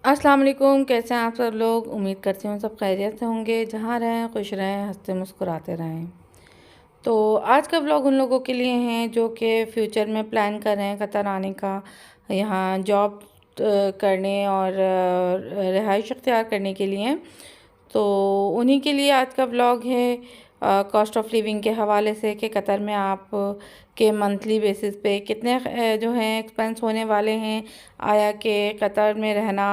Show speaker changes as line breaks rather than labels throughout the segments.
अस्सलाम वालेकुम। कैसे हैं आप सब लोग? उम्मीद करती हूँ सब खैरियत से होंगे। जहाँ रहें खुश रहें, हंसते मुस्कुराते रहें। तो आज का व्लॉग उन लोगों के लिए हैं जो कि फ्यूचर में प्लान कर रहे हैं कतर आने का, यहाँ जॉब करने और रिहाइश अख्तियार करने के लिए। तो उन्हीं के लिए आज का व्लॉग है, कॉस्ट ऑफ लिविंग के हवाले से कि कतर में आप के मंथली बेसिस पे कितने जो हैं एक्सपेंस होने वाले हैं। आया कि कतर में रहना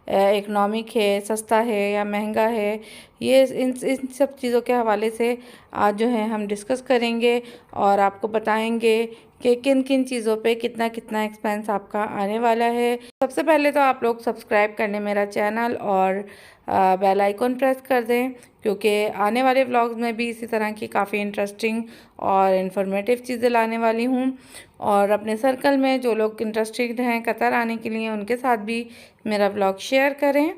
इकनॉमिक है, सस्ता है या महंगा है। ये इन सब चीज़ों के हवाले से आज जो है हम डिस्कस करेंगे और आपको बताएंगे कि किन किन चीज़ों पे कितना कितना एक्सपेंस आपका आने वाला है। सबसे पहले तो आप लोग सब्सक्राइब कर लें मेरा चैनल और बेल आइकन प्रेस कर दें, क्योंकि आने वाले व्लॉग्स में भी इसी तरह की काफ़ी इंटरेस्टिंग और इन्फॉर्मेटिव चीज़ें लाने वाली हूँ। और अपने सर्कल में जो लोग इंटरेस्टेड हैं कतर आने के लिए, उनके साथ भी मेरा व्लॉग शेयर करें।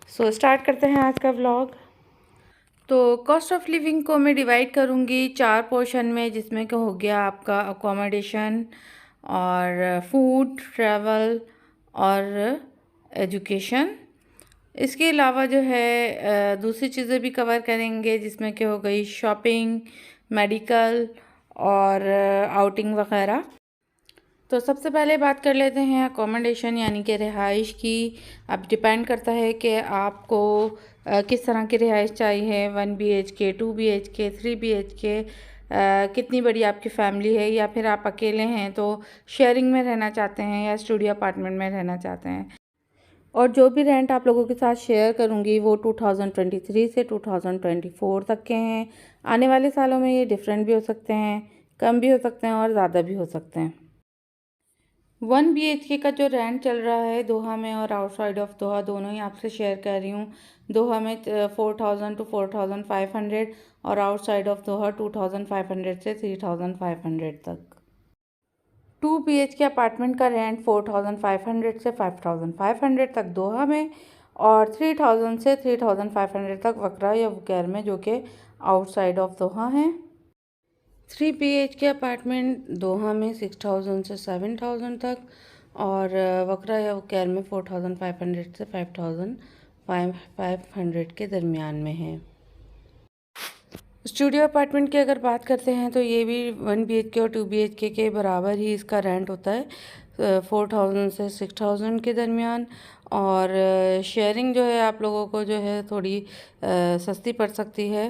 सो स्टार्ट करते हैं आज का व्लॉग। तो कॉस्ट ऑफ लिविंग को मैं डिवाइड करूँगी 4 पोर्शन में, जिसमें कि हो गया आपका अकोमोडेशन और फूड, ट्रैवल और एजुकेशन। इसके अलावा जो है दूसरी चीज़ें भी कवर करेंगे, जिसमें कि हो गई शॉपिंग, मेडिकल और आउटिंग वगैरह। तो सबसे पहले बात कर लेते हैं अकोमोडेशन यानी कि रिहाइश की। अब डिपेंड करता है कि आपको किस तरह की रिहाइश चाहिए, 1 BHK, 2 BHK, 3 BHK, कितनी बड़ी आपकी फैमिली है, या फिर आप अकेले हैं तो शेयरिंग में रहना चाहते हैं या स्टूडियो अपार्टमेंट में रहना चाहते हैं। और जो भी रेंट आप लोगों के साथ शेयर करूंगी वो 2023 से 2024 तक के हैं। आने वाले सालों में ये डिफरेंट भी हो सकते हैं, कम भी हो सकते हैं और ज़्यादा भी हो सकते हैं। 1 BHK का जो रेंट चल रहा है दोहा में और आउटसाइड ऑफ दोहा, दोनों ही आपसे शेयर कर रही हूँ। दोहा में 4000 टू 4500 और आउटसाइड ऑफ दोहा 2500 से 3500 तक। 2 BHK अपार्टमेंट का रेंट 4500 से 5500 तक दोहा में और 3000 से 3500 तक वकरा या वुकैर में, जो कि आउटसाइड ऑफ दोहा है। 3 BHK अपार्टमेंट दोहा में 6000 से 7000 तक और वकरा या वुकैर में 4500 से 5500 के दरमियान में है। स्टूडियो अपार्टमेंट की अगर बात करते हैं तो ये भी 1 BHK और 2 BHK के बराबर ही इसका रेंट होता है, 4000 से 6000 के दरमियान। और शेयरिंग जो है आप लोगों को जो है थोड़ी सस्ती पड़ सकती है,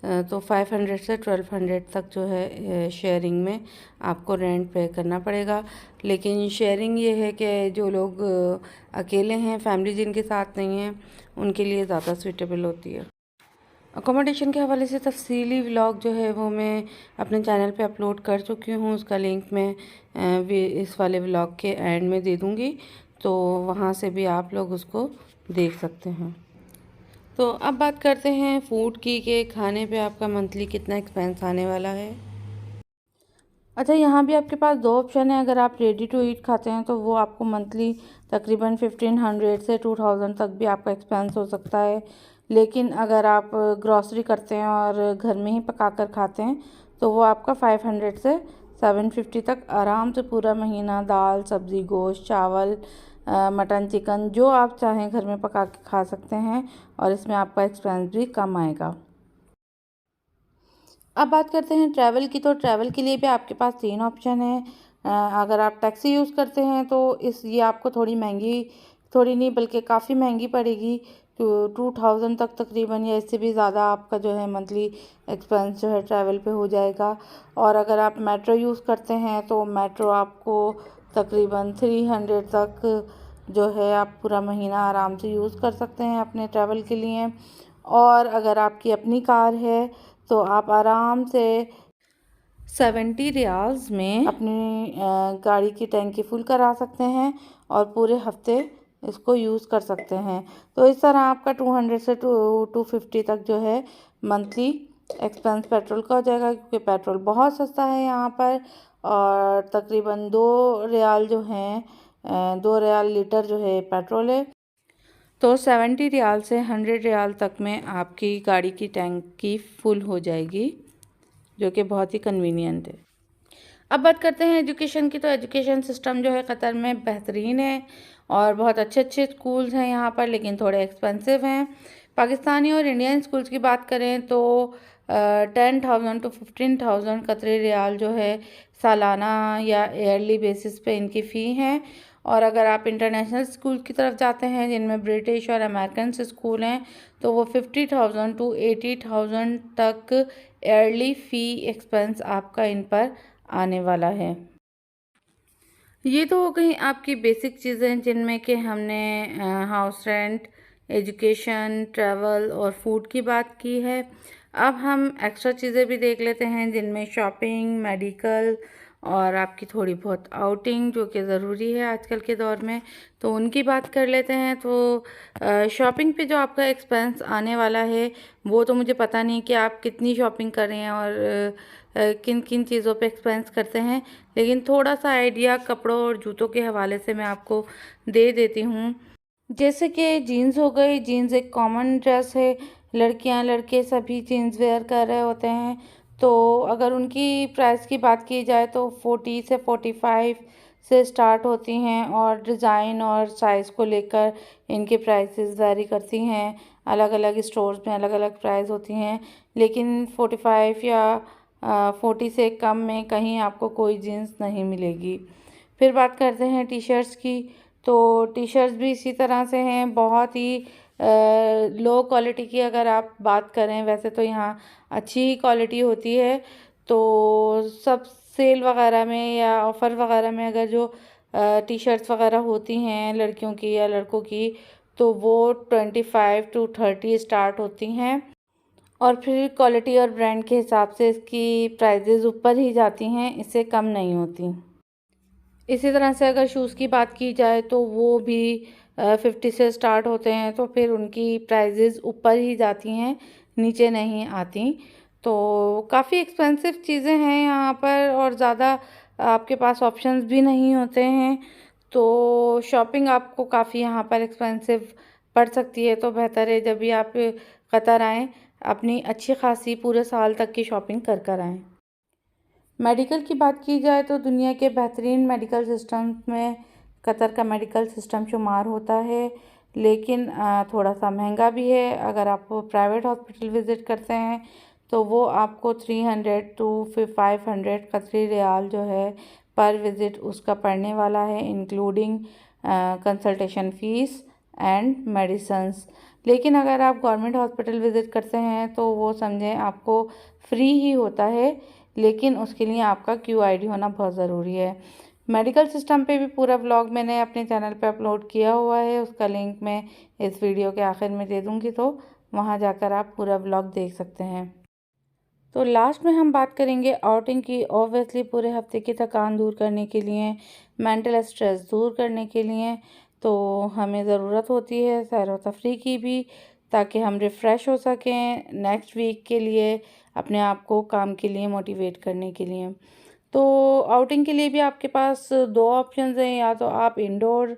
तो 500 से 1200 तक जो है शेयरिंग में आपको रेंट पे करना पड़ेगा। लेकिन शेयरिंग ये है कि जो लोग अकेले हैं, फैमिली जिनके साथ नहीं है, उनके लिए ज़्यादा सूटेबल होती है। अकोमोडेशन के हवाले से तफसीली व्लॉग जो है वो मैं अपने चैनल पे अपलोड कर चुकी हूँ। उसका लिंक मैं इस वाले व्लॉग के एंड में दे दूँगी, तो वहाँ से भी आप लोग उसको देख सकते हैं। तो अब बात करते हैं फ़ूड की कि खाने पे आपका मंथली कितना एक्सपेंस आने वाला है। अच्छा, यहाँ भी आपके पास 2 ऑप्शन है। अगर आप रेडी टू ईट खाते हैं तो वो आपको मंथली तकरीबन 1500 से 2000 तक भी आपका एक्सपेंस हो सकता है। लेकिन अगर आप ग्रॉसरी करते हैं और घर में ही पका कर खाते हैं तो वो आपका 500 से 750 तक आराम से पूरा महीना दाल, सब्ज़ी, गोश्त, चावल, मटन, चिकन जो आप चाहें घर में पका के खा सकते हैं और इसमें आपका एक्सपेंस भी कम आएगा। अब बात करते हैं ट्रैवल की। तो ट्रैवल के लिए भी आपके पास 3 ऑप्शन है। अगर आप टैक्सी यूज़ करते हैं तो ये आपको थोड़ी महंगी, थोड़ी नहीं बल्कि काफ़ी महंगी पड़ेगी। तो 2000 तक तकरीबन या इससे भी ज़्यादा आपका जो है मंथली एक्सपेंस जो है ट्रैवल पे हो जाएगा। और अगर आप मेट्रो यूज़ करते हैं तो मेट्रो आपको तकरीबन 300 तक जो है आप पूरा महीना आराम से यूज़ कर सकते हैं अपने ट्रैवल के लिए। और अगर आपकी अपनी कार है तो आप आराम से 70 रियाल्स में अपनी गाड़ी की टैंकी फुल करा सकते हैं और पूरे हफ्ते इसको यूज़ कर सकते हैं। तो इस तरह आपका 200 से 250 तक जो है मंथली एक्सपेंस पेट्रोल का हो जाएगा, क्योंकि पेट्रोल बहुत सस्ता है यहाँ पर। और तकरीबन 2 रियाल जो हैं 2 रियाल लीटर जो है पेट्रोल है। तो 70 रियाल से 100 रियाल तक में आपकी गाड़ी की टैंकी फुल हो जाएगी, जो कि बहुत ही कन्वीनियंट है। अब बात करते हैं एजुकेशन की। तो एजुकेशन सिस्टम जो है कतर में बेहतरीन है और बहुत अच्छे अच्छे स्कूल्स हैं यहाँ पर, लेकिन थोड़े एक्सपेंसिव हैं। पाकिस्तानी और इंडियन स्कूल्स की बात करें तो 10,000 to 15,000 कतरी रियाल जो है सालाना या ईयरली बेसिस पे इनकी फ़ी है। और अगर आप इंटरनेशनल स्कूल की तरफ जाते हैं जिनमें ब्रिटिश और अमेरिकन स्कूल हैं तो वो 50,000 to 80,000 तक ईयरली फ़ी एक्सपेंस आपका इन पर आने वाला है। ये तो हो गई आपकी बेसिक चीज़ें जिनमें कि हमने हाउस रेंट, एजुकेशन, ट्रैवल और फूड की बात की है। अब हम एक्स्ट्रा चीज़ें भी देख लेते हैं जिनमें शॉपिंग, मेडिकल और आपकी थोड़ी बहुत आउटिंग जो कि ज़रूरी है आजकल के दौर में, तो उनकी बात कर लेते हैं। तो शॉपिंग पे जो आपका एक्सपेंस आने वाला है वो तो मुझे पता नहीं कि आप कितनी शॉपिंग कर रहे हैं और किन किन चीज़ों पे एक्सपेंस करते हैं, लेकिन थोड़ा सा आइडिया कपड़ों और जूतों के हवाले से मैं आपको दे देती हूँ। जैसे कि जीन्स हो गई, जीन्स एक कॉमन ड्रेस है, लड़कियां लड़के सभी जीन्स वेयर कर रहे होते हैं। तो अगर उनकी प्राइस की बात की जाए तो 40 से 45 से स्टार्ट होती हैं और डिज़ाइन और साइज़ को लेकर इनके प्राइसेस वैरी करती हैं। अलग अलग स्टोर्स में अलग अलग प्राइस होती हैं, लेकिन 45 या 40 से कम में कहीं आपको कोई जीन्स नहीं मिलेगी। फिर बात करते हैं टी शर्ट्स की। तो टी शर्ट्स भी इसी तरह से हैं, बहुत ही लो क्वालिटी की अगर आप बात करें, वैसे तो यहाँ अच्छी ही क्वालिटी होती है। तो सब सेल वगैरह में या ऑफ़र वगैरह में अगर जो टी शर्ट्स वगैरह होती हैं लड़कियों की या लड़कों की, तो वो 25 to 30 स्टार्ट होती हैं और फिर क्वालिटी और ब्रांड के हिसाब से इसकी प्राइजेज़ ऊपर ही जाती हैं, इससे कम नहीं होती। इसी तरह से अगर शूज़ की बात की जाए तो वो भी 50 से स्टार्ट होते हैं, तो फिर उनकी प्राइजेज़ ऊपर ही जाती हैं, नीचे नहीं आती। तो काफ़ी एक्सपेंसिव चीज़ें हैं यहाँ पर और ज़्यादा आपके पास ऑप्शंस भी नहीं होते हैं। तो शॉपिंग आपको काफ़ी यहाँ पर एक्सपेंसिव पड़ सकती है, तो बेहतर है जब भी आप कतर आएँ, अपनी अच्छी खासी पूरे साल तक की शॉपिंग कर कर आएँ। मेडिकल की बात की जाए तो दुनिया के बेहतरीन मेडिकल सिस्टम में कतर का मेडिकल सिस्टम शुमार होता है, लेकिन थोड़ा सा महंगा भी है। अगर आप प्राइवेट हॉस्पिटल विज़िट करते हैं तो वो आपको 300 to 500 कतरी रियाल जो है पर विज़िट उसका पड़ने वाला है, including consultation fees and medicines. लेकिन अगर आप गवर्नमेंट हॉस्पिटल विज़िट करते हैं तो वो समझें आपको फ्री ही होता है, लेकिन उसके लिए आपका QID होना बहुत ज़रूरी है। मेडिकल सिस्टम पे भी पूरा व्लॉग मैंने अपने चैनल पे अपलोड किया हुआ है, उसका लिंक मैं इस वीडियो के आखिर में दे दूँगी, तो वहाँ जाकर आप पूरा व्लॉग देख सकते हैं। तो लास्ट में हम बात करेंगे आउटिंग की। ऑब्वियसली पूरे हफ्ते की थकान दूर करने के लिए, मेंटल स्ट्रेस दूर करने के लिए तो हमें ज़रूरत होती है सैर व तफरीह की भी, ताकि हम रिफ़्रेश हो सकें नेक्स्ट वीक के लिए, अपने आप को काम के लिए मोटिवेट करने के लिए। तो आउटिंग के लिए भी आपके पास दो ऑप्शंस हैं, या तो आप इंडोर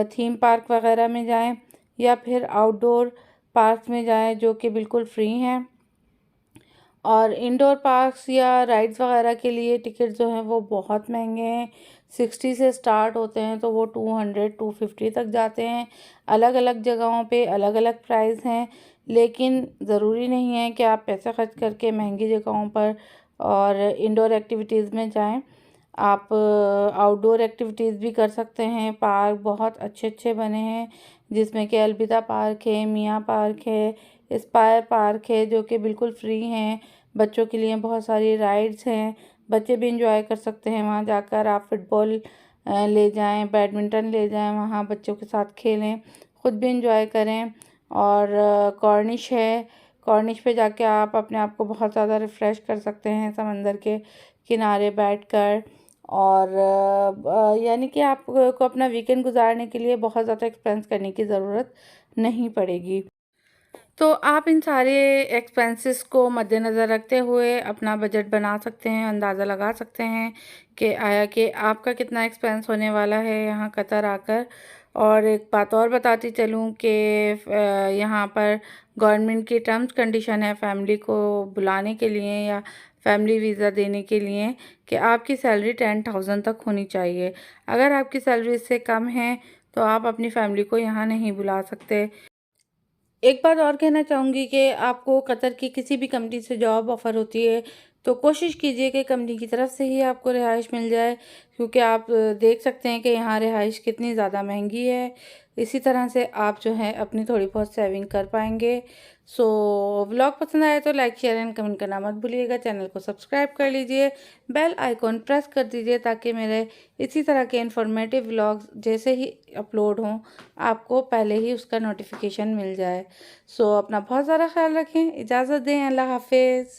थीम पार्क वगैरह में जाएं या फिर आउटडोर पार्क्स में जाएं जो कि बिल्कुल फ्री हैं। और इंडोर पार्क्स या राइड्स वगैरह के लिए टिकट जो हैं वो बहुत महंगे हैं, 60 से स्टार्ट होते हैं तो वो 200 250 तक जाते हैं। अलग अलग जगहों पे अलग अलग प्राइस हैं, लेकिन ज़रूरी नहीं है कि आप पैसे खर्च करके महंगी जगहों पर और इंडोर एक्टिविटीज़ में जाएं। आप आउटडोर एक्टिविटीज़ भी कर सकते हैं। पार्क बहुत अच्छे अच्छे बने हैं, जिसमें कि अलविदा पार्क है, मियाँ पार्क है, एस्पायर पार्क है जो कि बिल्कुल फ्री हैं। बच्चों के लिए बहुत सारी राइड्स हैं, बच्चे भी इंजॉय कर सकते हैं। वहाँ जाकर आप फुटबॉल ले जाएं, बैडमिंटन ले जाएं, वहाँ बच्चों के साथ खेलें, ख़ुद भी इंजॉय करें। और कॉर्निश है, कॉर्निश पे जाके आप अपने आप को बहुत ज़्यादा रिफ़्रेश कर सकते हैं समंदर के किनारे बैठकर। और यानी कि आपको अपना वीकेंड गुजारने के लिए बहुत ज़्यादा एक्सपेंस करने की ज़रूरत नहीं पड़ेगी। तो आप इन सारे एक्सपेंसेस को मद्देनज़र रखते हुए अपना बजट बना सकते हैं, अंदाज़ा लगा सकते हैं कि आया कि आपका कितना एक्सपेंस होने वाला है यहाँ कतर आकर। और एक बात और बताती चलूँ कि यहाँ पर गवर्नमेंट की टर्म्स कंडीशन है फैमिली को बुलाने के लिए या फैमिली वीज़ा देने के लिए कि आपकी सैलरी 10,000 तक होनी चाहिए। अगर आपकी सैलरी इससे कम है तो आप अपनी फैमिली को यहाँ नहीं बुला सकते। एक बात और कहना चाहूँगी कि आपको कतर की किसी भी कंपनी से जॉब ऑफ़र होती है, तो कोशिश कीजिए कि कंपनी की तरफ से ही आपको रिहाइश मिल जाए, क्योंकि आप देख सकते हैं कि यहाँ रिहाइश कितनी ज़्यादा महंगी है। इसी तरह से आप जो है अपनी थोड़ी बहुत सेविंग कर पाएंगे। सो व्लॉग पसंद आए तो लाइक शेयर एंड कमेंट करना मत भूलिएगा। चैनल को सब्सक्राइब कर लीजिए, बेल आइकॉन प्रेस कर दीजिए, ताकि मेरे इसी तरह के इन्फॉर्मेटिव व्लॉग्स जैसे ही अपलोड हों आपको पहले ही उसका नोटिफिकेशन मिल जाए। सो अपना बहुत ज़्यादा ख्याल रखें। इजाज़त दें। अल्लाह हाफिज़।